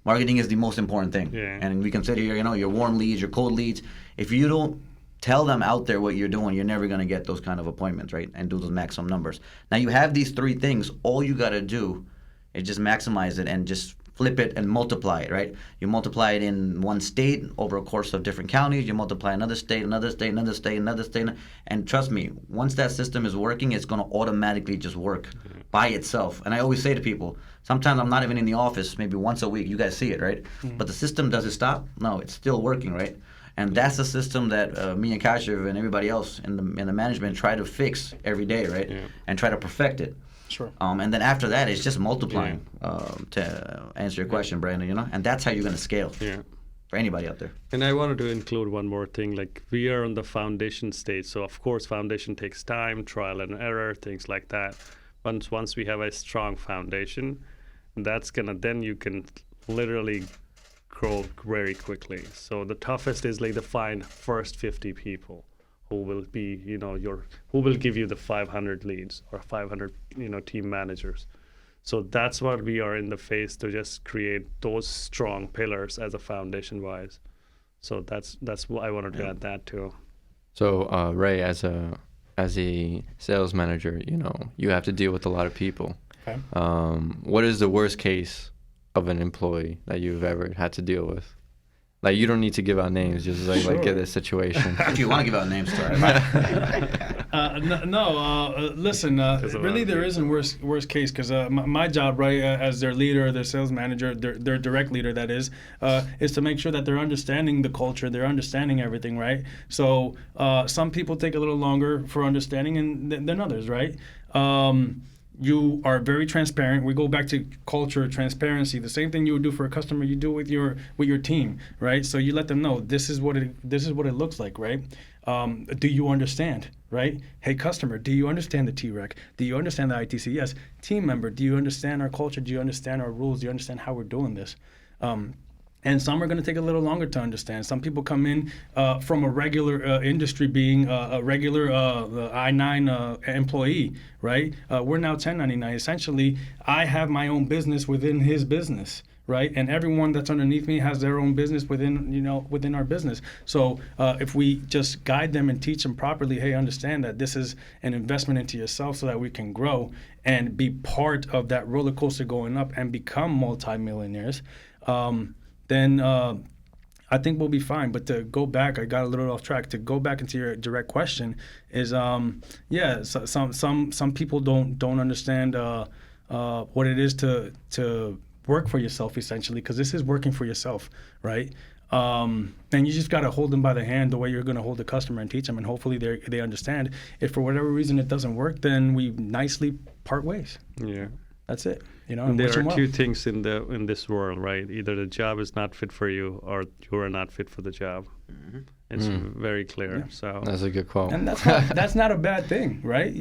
Marketing is the most important thing. Yeah. And we can sit here, your warm leads, your cold leads. If you don't tell them out there what you're doing, you're never going to get those kind of appointments, right? And do those maximum numbers. Now you have these 3 things. All you got to do is just maximize it and just flip it and multiply it, right? You multiply it in one state over a course of different counties. You multiply another state, another state, another state, another state. And trust me, once that system is working, it's going to automatically just work by itself. And I always say to people, sometimes I'm not even in the office, maybe once a week. You guys see it, right? But the system, does it stop? No, it's still working, right? And that's the system that me and Kashiv and everybody else in the management try to fix every day, right? Yeah. And try to perfect it. Sure. And then after that, it's just multiplying. To answer your question, Brandon, and that's how you're going to scale. Yeah. For anybody out there. And I wanted to include one more thing. Like we are on the foundation stage, so of course foundation takes time, trial and error, things like that. Once we have a strong foundation, then you can literally grow very quickly. So the toughest is like to find first 50 people who will be, who will give you the 500 leads or 500, team managers. So that's what we are in the phase to just create those strong pillars as a foundation-wise. So that's what I wanted to add that too. So Ray, as a sales manager, you have to deal with a lot of people. Okay. What is the worst case of an employee that you've ever had to deal with? Like, you don't need to give out names, just like get a situation. If you want to give out names, sorry. Listen, really there isn't worst case, because my job, right, as their leader, their sales manager, their direct leader, that is to make sure that they're understanding the culture, they're understanding everything, right? So some people take a little longer for understanding than others, right? You are very transparent. We go back to culture, transparency. The same thing you would do for a customer, you do with your team, right? So you let them know this is what it looks like, right? Do you understand, right? Hey, customer, do you understand the TREC? Do you understand the ITC? Yes. Team member, do you understand our culture? Do you understand our rules? Do you understand how we're doing this? And some are going to take a little longer to understand. Some people come in from a regular industry, being a regular I-9 employee, right? We're now 1099. Essentially, I have my own business within his business, right? And everyone that's underneath me has their own business within our business. So if we just guide them and teach them properly, hey, understand that this is an investment into yourself so that we can grow and be part of that roller coaster going up and become multimillionaires. Then I think we'll be fine. But to go back, I got a little off track. To go back into your direct question is, some people don't understand what it is to work for yourself, essentially, because this is working for yourself, right? And you just got to hold them by the hand the way you're going to hold the customer and teach them, and hopefully they understand. If for whatever reason it doesn't work, then we nicely part ways. Yeah. That's it. And there are two things in this world, right? Either the job is not fit for you, or you are not fit for the job. Mm-hmm. It's very clear. Yeah. So that's a good call. And that's not a bad thing, right?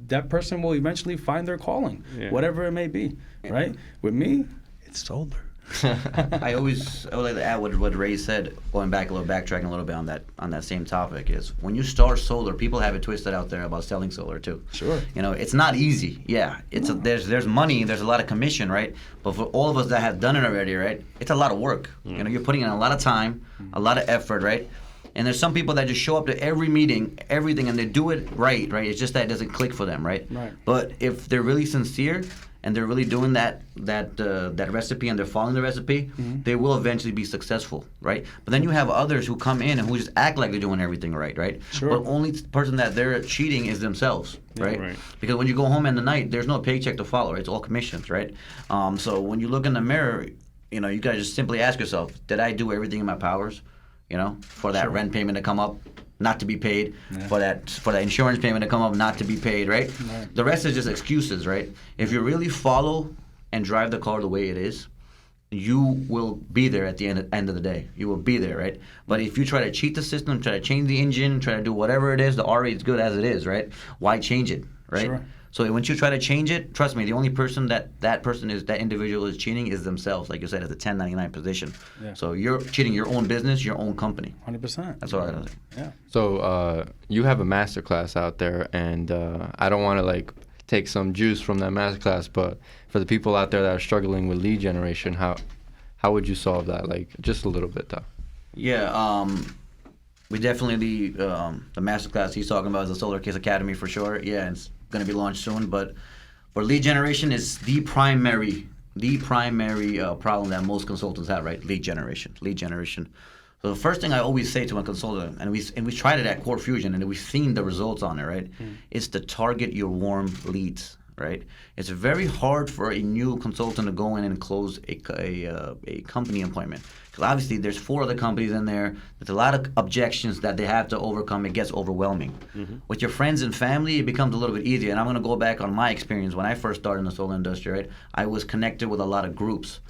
That person will eventually find their calling, whatever it may be, right? With me, it's solar. I would like to add what Ray said, backtracking a little bit on that same topic, is when you start solar, people have it twisted out there about selling solar too. Sure. It's not easy. Yeah, there's money, there's a lot of commission, right? But for all of us that have done it already, right, it's a lot of work. You're putting in a lot of time, a lot of effort, right? And there's some people that just show up to every meeting, everything, and they do it right? It's just that it doesn't click for them, right? Right. But if they're really sincere and they're really doing that recipe and they're following the recipe, they will eventually be successful, right? But then you have others who come in and who just act like they're doing everything right? Sure. But only person that they're cheating is themselves, right? Right. Because when you go home in the night, there's no paycheck to follow, right? It's all commissions, right? So when you look in the mirror, you gotta just simply ask yourself, did I do everything in my powers, for that rent payment to come up, not to be paid, for that insurance payment to come up, not to be paid, right? The rest is just excuses, right? If you really follow and drive the car the way it is, you will be there at the end of the day. You will be there, right? But if you try to cheat the system, try to change the engine, try to do whatever it is, the R rate is good as it is, right? Why change it, right? Sure. So once you try to change it, trust me, the only person that individual is cheating is themselves. Like you said, it's a 1099 position. Yeah. So you're cheating your own business, your own company. 100%. That's all I think. Yeah. So you have a masterclass out there, and I don't want to take some juice from that masterclass, but for the people out there that are struggling with lead generation, how would you solve that? Just a little bit, though. Yeah. We definitely the masterclass he's talking about is the Solar Case Academy for sure. Yeah, it's going to be launched soon. But for lead generation, is the primary problem that most consultants have, right? Lead generation. So the first thing I always say to my consultant, and we tried it at Core Fusion, and we've seen the results on it, right? Is to target your warm leads, right? It's very hard for a new consultant to go in and close a company appointment. Because obviously there's 4 other companies in there. There's a lot of objections that they have to overcome. It gets overwhelming. With your friends and family, it becomes a little bit easier. And I'm going to go back on my experience. When I first started in the solar industry, right, I was connected with a lot of groups,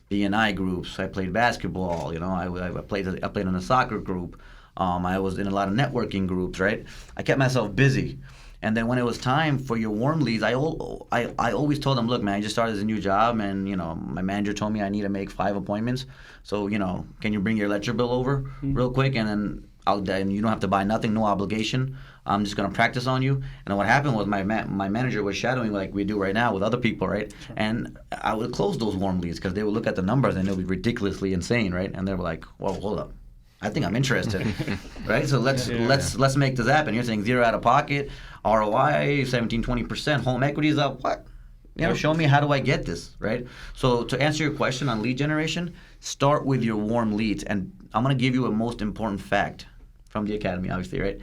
B&I groups. I played basketball. I played in a soccer group. I was in a lot of networking groups, right? I kept myself busy. And then when it was time for your warm leads, I always told them, look, man, I just started as a new job, and my manager told me I need to make 5 appointments. So can you bring your electric bill over real quick, and then you don't have to buy nothing, no obligation. I'm just gonna practice on you. And then what happened was my manager was shadowing like we do right now with other people, right? Sure. And I would close those warm leads because they would look at the numbers and it would be ridiculously insane, right? And they were like, well, hold up. I think I'm interested, right? So let's make this happen. You're saying 0 out of pocket, ROI 17-20%, home equity is up. What? Show me, how do I get this, right? So to answer your question on lead generation, start with your warm leads, and I'm gonna give you a most important fact from the academy, obviously, right?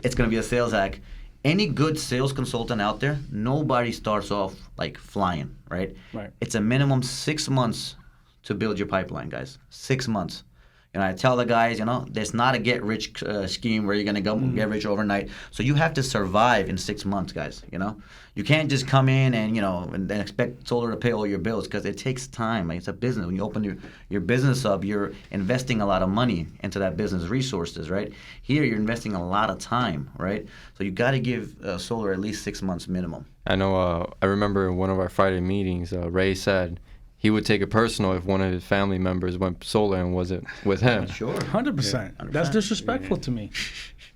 It's gonna be a sales hack. Any good sales consultant out there, nobody starts off like flying, right? Right. It's a minimum 6 months to build your pipeline, guys. 6 months. I tell the guys, there's not a get-rich scheme where you're going to go get rich overnight. So you have to survive in 6 months, guys, You can't just come in and expect solar to pay all your bills, because it takes time. It's a business. When you open your business up, you're investing a lot of money into that business resources, right? Here, you're investing a lot of time, right? So you got to give solar at least 6 months minimum. I know. I remember in one of our Friday meetings, Ray said he would take it personal if one of his family members went solar and wasn't with him. Sure. 100%. That's disrespectful to me.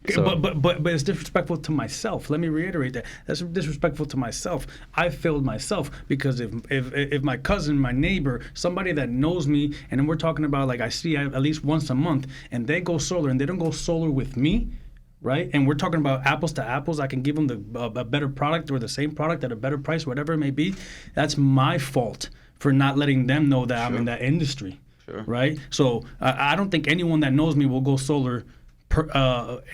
So, but it's disrespectful to myself. Let me reiterate that. That's disrespectful to myself. I failed myself because if my cousin, my neighbor, somebody that knows me, and then we're talking about I see at least once a month, and they go solar and they don't go solar with me, right? And we're talking about apples to apples. I can give them a better product or the same product at a better price, whatever it may be. That's my fault for not letting them know that I'm in that industry. Sure. right? So I don't think anyone that knows me will go solar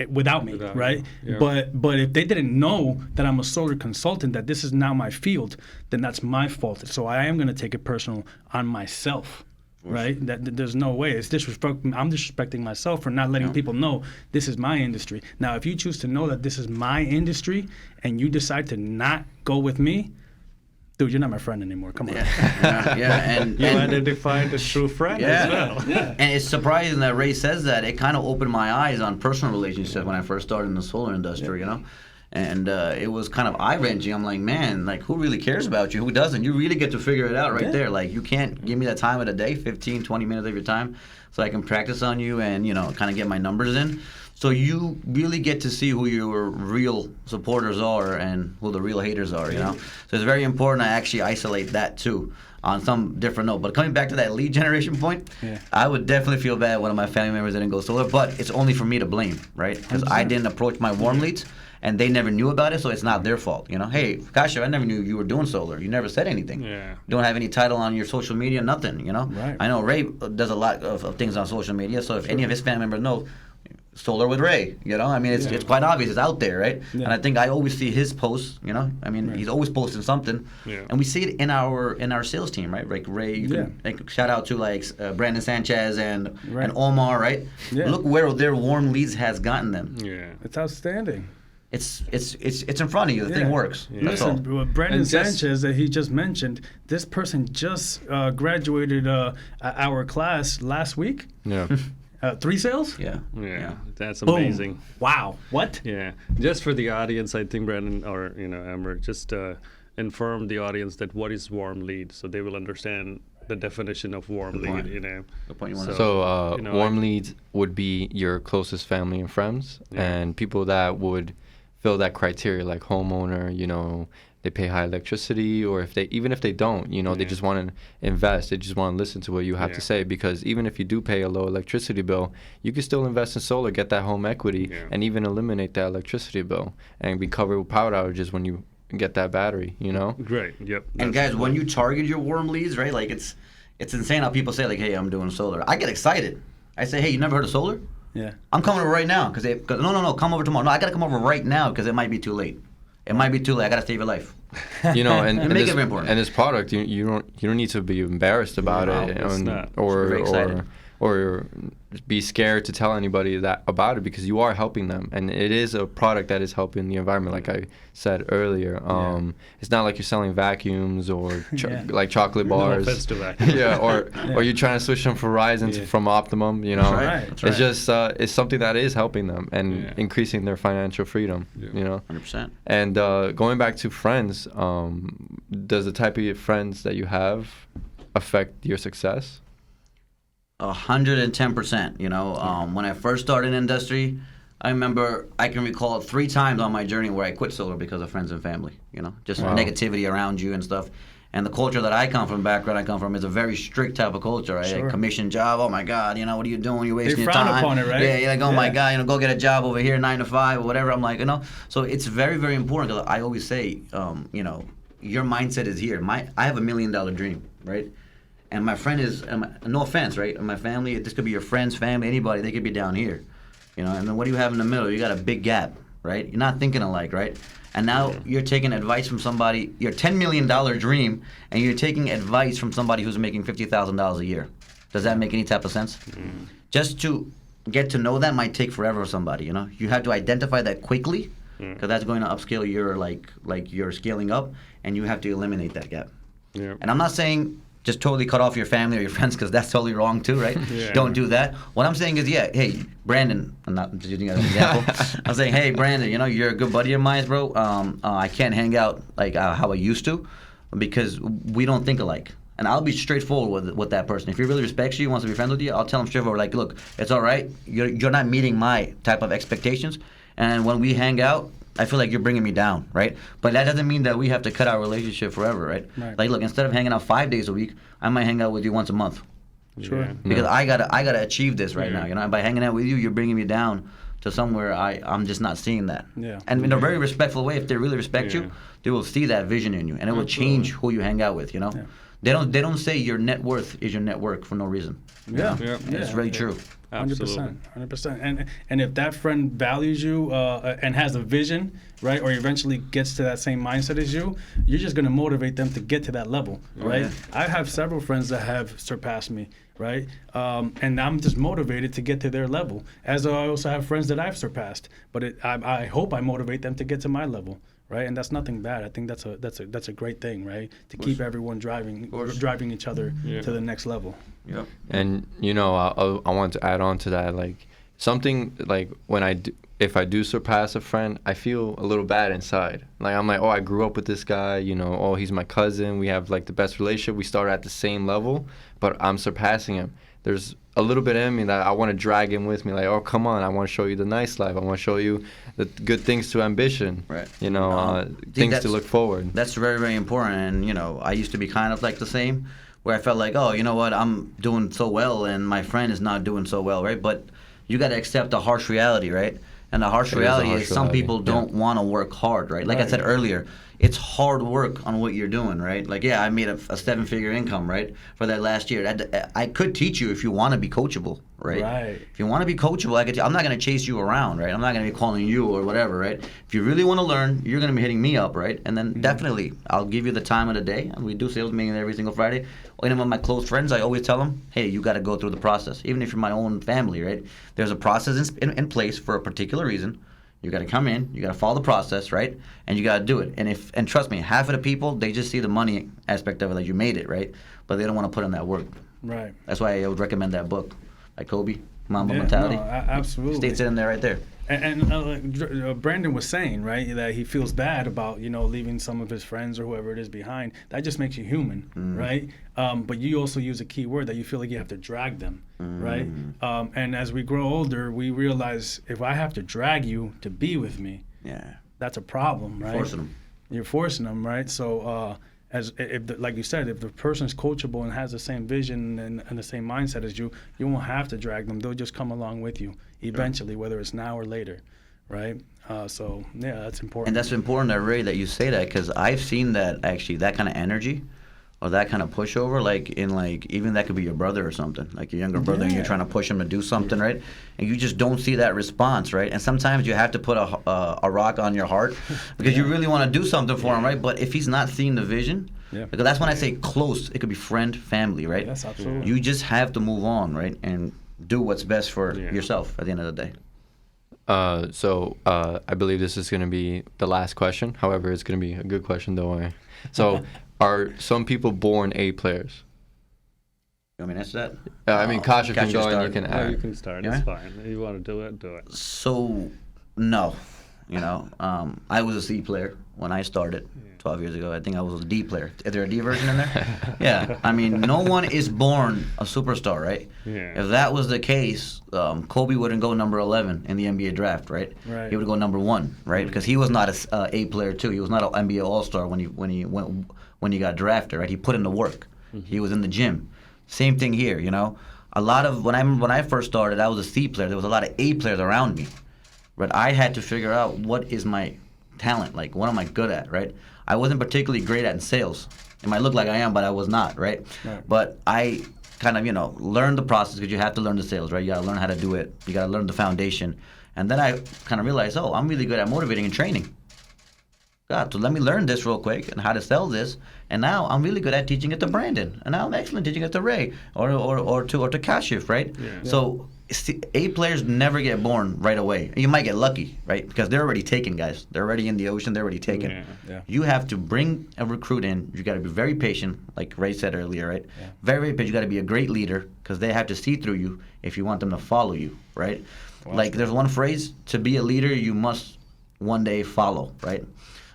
without me, Without right? you. Yeah. But if they didn't know that I'm a solar consultant, that this is now my field, then that's my fault. So I am going to take it personal on myself, right? That there's no way. It's disrespecting. I'm disrespecting myself for not letting people know this is my industry. Now, if you choose to know that this is my industry and you decide to not go with me, dude, you're not my friend anymore. Come on. And You identified a true friend as well. Yeah. And it's surprising that Ray says that. It kind of opened my eyes on personal relationships when I first started in the solar industry, you know? And it was kind of eye-wrenching. I'm like, man, like, who really cares about you? Who doesn't? You really get to figure it out right there. Like, you can't give me that time of the day, 15, 20 minutes of your time, so I can practice on you and, you know, kind of get my numbers in. So you really get to see who your real supporters are and who the real haters are, you know? So it's very important I actually isolate that, too, on some different note. But coming back to that lead generation point, I would definitely feel bad one of my family members didn't go solar, but it's only for me to blame, right? Because I didn't approach my warm leads, and they never knew about it, so it's not their fault, you know? Hey, Kasha, I never knew you were doing solar. You never said anything. Yeah. You don't have any title on your social media, nothing, you know? Right. I know Ray does a lot of things on social media, so if any of his family members know, solar with Ray, you know? I mean, it's quite obvious. It's out there, right? Yeah. And I think I always see his posts, you know? I mean, he's always posting something. Yeah. And we see it in our sales team, right? Like Ray, you can like, shout out to like Brandon Sanchez and Omar, right? Yeah. Look where their warm leads has gotten them. Yeah. It's outstanding. It's in front of you. The thing works. Yeah. That's all. Listen, Brandon Sanchez that he just mentioned, this person just graduated our class last week. Yeah. 3 sales? Yeah. Yeah, that's Boom. amazing. Wow. What? Yeah, just for the audience, I think Brandon or Amber just inform the audience that what is warm lead, so they will understand the definition of warm lead. You know. Good point. You want to So you know, warm leads would be your closest family and friends, and people that would fill that criteria, like homeowner. You know, they pay high electricity, or even if they don't, you know, they just want to invest. They just want to listen to what you have to say, because even if you do pay a low electricity bill, you can still invest in solar, get that home equity, and even eliminate that electricity bill and be covered with power outages when you get that battery, you know? Great. Yep. And guys, when you target your warm leads, right? Like it's insane how people say like, "Hey, I'm doing solar." I get excited. I say, "Hey, you never heard of solar?" Yeah. I'm coming over right now because no, come over tomorrow. No, I gotta come over right now because it might be too late. It might be too late. I gotta save your life. You know, and Make it very important. And this product, you don't need to be embarrassed about it, it's not. Very excited. or be scared to tell anybody that about it, because you are helping them, and it is a product that is helping the environment, like I said earlier. It's not like you're selling vacuums or like chocolate bars. No offense to vacuums. or you're trying to switch them from Verizon from Optimum. You know, That's right. It's just it's something that is helping them and increasing their financial freedom. You know, 100%. and going back to friends, does the type of friends that you have affect your success? 110%. You know, when I first started in industry, I can recall 3 times on my journey where I quit solar because of friends and family. You know, just negativity around you and stuff. And the culture that I come from, is a very strict type of culture, right? Sure. A commission job, oh my God, you know, what are you doing? You're wasting your frown time. upon it, right? Yeah, you're like, oh my God, you know, go get a job over here, 9 to 5 or whatever. I'm like, you know, so it's very, very important, because I always say, you know, your mindset is here. I have $1 million dream, right? And my friend is, no offense, right? And my family, this could be your friends, family, anybody, they could be down here, you know. And then what do you have in the middle? You got a big gap, right? You're not thinking alike, right? And now you're taking advice from somebody, your $10 million dream, and you're taking advice from somebody who's making $50,000 a year. Does that make any type of sense? Just to get to know that might take forever for somebody, you know? You have to identify that quickly, because that's going to upscale your, like you're scaling up, and you have to eliminate that gap. Yeah. And I'm not saying just totally cut off your family or your friends, because that's totally wrong too, right? Don't do that. What I'm saying is, hey, Brandon, I'm not just using that as an example. I'm saying, hey, Brandon, you know, you're a good buddy of mine, bro. I can't hang out like how I used to, because we don't think alike. And I'll be straightforward with that person. If he really respects you, wants to be friends with you, I'll tell him straightforward, like, look, it's all right. You're not meeting my type of expectations. And when we hang out, I feel like you're bringing me down, right? But that doesn't mean that we have to cut our relationship forever, right? Like, look, instead of hanging out 5 days a week, I might hang out with you once a month. Sure. Because I gotta achieve this right now, you know. And by hanging out with you, you're bringing me down to somewhere I'm just not seeing that. Yeah. And in a very respectful way, if they really respect you, they will see that vision in you, and it will change who you hang out with, you know. They don't say your net worth is your network for no reason. Yeah, Yeah. It's really true. absolutely. 100%. And if that friend values you and has a vision, right, or eventually gets to that same mindset as you, you're just going to motivate them to get to that level, right? Yeah. I have several friends that have surpassed me, right? And I'm just motivated to get to their level. As I also have friends that I've surpassed, but I hope I motivate them to get to my level. Right, and that's nothing bad. I think that's a great thing, right? To keep everyone driving each other to the next level. Yep. And I want to add on to that, like something like if I do surpass a friend, I feel a little bad inside. Like I'm like, oh, I grew up with this guy, oh, he's my cousin. We have like the best relationship. We started at the same level, but I'm surpassing him. There's a little bit in me that I want to drag him with me. Like, oh, come on, I want to show you the nice life. I want to show you the good things to ambition. Right. Things to look forward. That's very, very important. And, I used to be kind of like the same, where I felt like, oh, you know what, I'm doing so well and my friend is not doing so well, right? But you got to accept the harsh reality, right? And the harsh reality is some people don't want to work hard, right? Like I said earlier, it's hard work on what you're doing, right? Like, yeah, I made a 7-figure income, right, for that last year. I could teach you if you want to be coachable, right? Right. If you want to be coachable, I'm not going to chase you around, right? I'm not going to be calling you or whatever, right? If you really want to learn, you're going to be hitting me up, right? And then definitely, I'll give you the time of the day. And we do sales meetings every single Friday. Any of my close friends, I always tell them, hey, you got to go through the process. Even if you're my own family, right? There's a process in place for a particular reason. You got to come in, you got to follow the process, right? And you got to do it. And trust me, half of the people, they just see the money aspect of it, like you made it, right? But they don't want to put in that work. Right. That's why I would recommend that book, like Kobe, Mamba Mentality. No, absolutely. States it in there right there. And Brandon was saying, right, that he feels bad about, leaving some of his friends or whoever it is behind. That just makes you human, right? But you also use a key word that you feel like you have to drag them, right? And as we grow older, we realize if I have to drag you to be with me, that's a problem, right? Forcing them. You're forcing them, right? So like you said, if the person's coachable and has the same vision and the same mindset as you, you won't have to drag them. They'll just come along with you eventually, whether it's now or later, right? So that's important. And that's important, Ray, that you say that, because I've seen that actually, that kind of energy or that kind of pushover, even that could be your brother or something, like your younger brother, and you're trying to push him to do something, right? And you just don't see that response, right? And sometimes you have to put a rock on your heart because you really want to do something for him, right? But if he's not seeing the vision, because that's when I say close, it could be friend, family, right? Yes, absolutely. You just have to move on, right? And do what's best for yourself at the end of the day. So I believe this is going to be the last question. However, it's going to be a good question, though. So, are some people born A players? You want me to answer that? I mean, Kasha can go and you can No, add. you can start. It's fine. If you want to do it, do it. So, no. I was a C player when I started 12 years ago. I think I was a D player. Is there a D version in there? Yeah. I mean, no one is born a superstar, right? Yeah. If that was the case, Kobe wouldn't go number 11 in the NBA draft, right? Right. He would go number 1, right? Because he was not a A player too. He was not an NBA All-Star when he got drafted, right? He put in the work. He was in the gym. Same thing here, A lot of when I first started, I was a C player. There was a lot of A players around me, but I had to figure out what is my talent, like what am I good at, right? I wasn't particularly great at sales. It might look like I am, but I was not, right? But I kind of, learned the process, because you have to learn the sales, right? You got to learn how to do it. You got to learn the foundation. And then I kind of realized, oh, I'm really good at motivating and training. God, so let me learn this real quick and how to sell this. And now I'm really good at teaching it to Brandon. And now I'm excellent teaching it to Ray or to Kashif, right? So A players never get born right away. You might get lucky, right? Because they're already taken, guys. They're already in the ocean. They're already taken. You have to bring a recruit in. You got to be very patient, like Ray said earlier, right? Very, very patient. You got to be a great leader, because they have to see through you if you want them to follow you, right? Like there's one phrase: to be a leader, you must one day follow, right?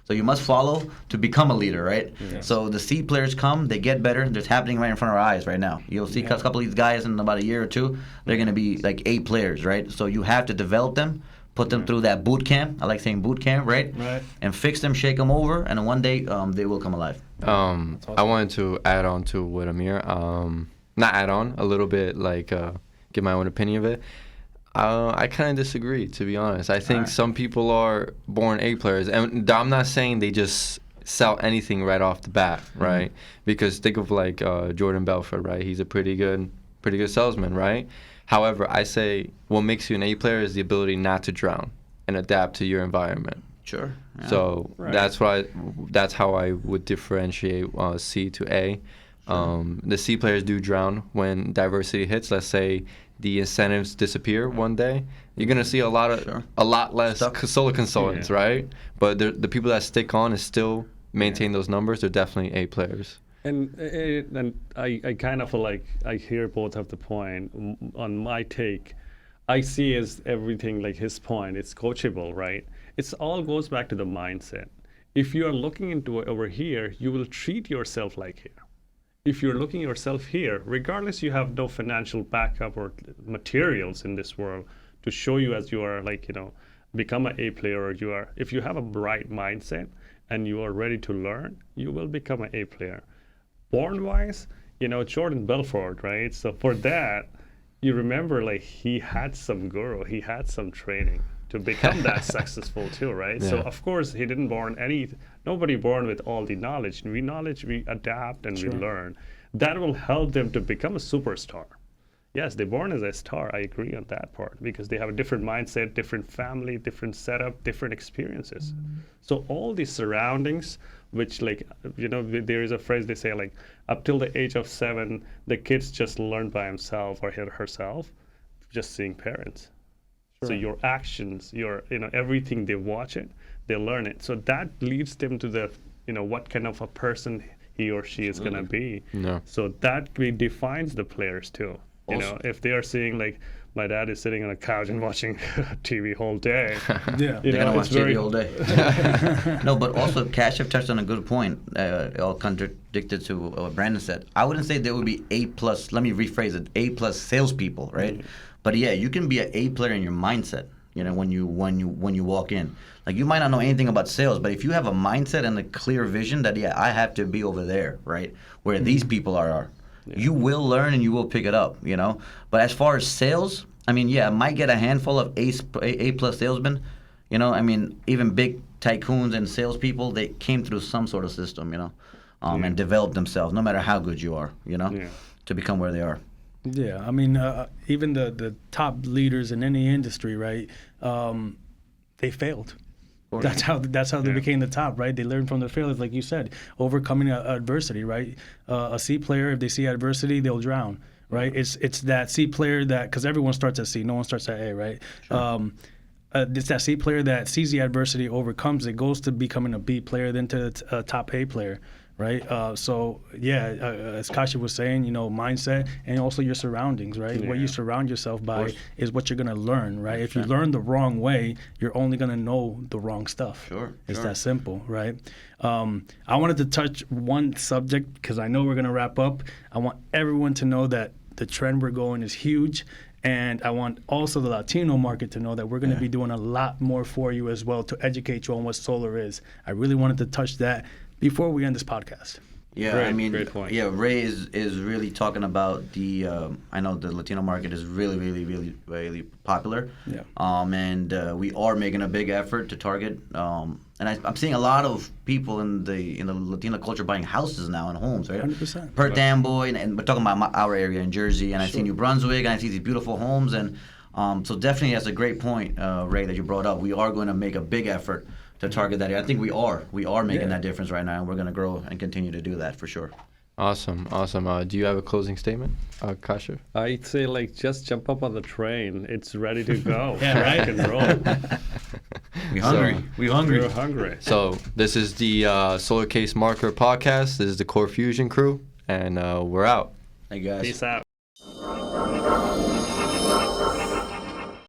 So you must follow to become a leader, right? So the C players come, they get better. It's happening right in front of our eyes right now. You'll see a couple of these guys in about a year or two, they're going to be like A players, right? So you have to develop them, put them through that boot camp. I like saying boot camp, right? And fix them, shake them over, and then one day they will come alive. Awesome. I wanted to add on to what Amir, not add on, a little bit, give my own opinion of it. I kind of disagree, to be honest. I think some people are born A players, and I'm not saying they just sell anything right off the bat, right? Because think of like Jordan Belfort, right? He's a pretty good salesman, right? However, I say what makes you an A player is the ability not to drown and adapt to your environment. Sure. Yeah. So that's how I would differentiate C to A. The C players do drown when diversity hits. Let's say the incentives disappear one day. You're gonna see a lot less solo consultants, right? But the people that stick on and still maintain those numbers, they're definitely A players. And I kind of like, I hear both of the point. On my take, I see as everything like his point, it's coachable, right? It's all goes back to the mindset. If you are looking into it over here, you will treat yourself like here. If you're looking yourself here, regardless you have no financial backup or materials in this world to show you as you are like, become an A player, or you are, if you have a right mindset and you are ready to learn, you will become an A player. Born-wise, Jordan Belfort, right? So for that, you remember like he had some guru, he had some training to become that successful too, right? Yeah. So of course he didn't nobody born with all the knowledge. We adapt and we learn. That will help them to become a superstar. Yes, they're born as a star. I agree on that part because they have a different mindset, different family, different setup, different experiences. So all these surroundings, which like, there is a phrase they say like, up till the age of 7, the kids just learn by himself or herself, just seeing parents. Sure. So your actions, everything they watch it, they learn it. So that leads them to the, what kind of a person he or she is going to be. No. So that defines the players too. If they are seeing like my dad is sitting on a couch and watching TV whole day, they're gonna watch TV all day. No, but also Kashif touched on a good point. All contradicted to what Brandon said. I wouldn't say there would be A+. Let me rephrase it: A+ salespeople, right? But yeah, you can be an A player in your mindset. When you walk in, like you might not know anything about sales, but if you have a mindset and a clear vision that I have to be over there, right, where these people are. You will learn and you will pick it up, But as far as sales, I might get a handful of A+ salesmen, even big tycoons and salespeople, they came through some sort of system, and developed themselves, no matter how good you are, to become where they are. Yeah, even the top leaders in any industry, right? They failed. That's how they became the top, right? They learn from their failures, like you said, overcoming adversity, right? A C player, if they see adversity, they'll drown, right? It's that C player that, because everyone starts at C, no one starts at A, right? Sure. It's that C player that sees the adversity, overcomes it, goes to becoming a B player, then to a top A player, right? As Kashi was saying, mindset and also your surroundings, right? Yeah. What you surround yourself by is what you're going to learn, right? If you learn the wrong way, you're only going to know the wrong stuff. It's that simple, right? I wanted to touch one subject because I know we're going to wrap up. I want everyone to know that the trend we're going is huge. And I want also the Latino market to know that we're going to be doing a lot more for you as well to educate you on what solar is. I really wanted to touch that before we end this podcast. Yeah, great point. Yeah, Ray is really talking about the. I know the Latino market is really, really, really, really popular. Yeah. And we are making a big effort to target. And I'm seeing a lot of people in the Latino culture buying houses now and homes, right? 100%. Perth Amboy, and we're talking about our area in Jersey, and I see New Brunswick, and I see these beautiful homes, and so definitely that's a great point, Ray, that you brought up. We are going to make a big effort to target that area. I think we are making that difference right now, and we're going to grow and continue to do that for sure. Awesome. Do you have a closing statement, Kashif? I'd say just jump up on the train. It's ready to go. Rock and roll. We're hungry. So this is the Solar Case Marker podcast. This is the Core Fusion crew, and we're out. Hey guys. Peace out.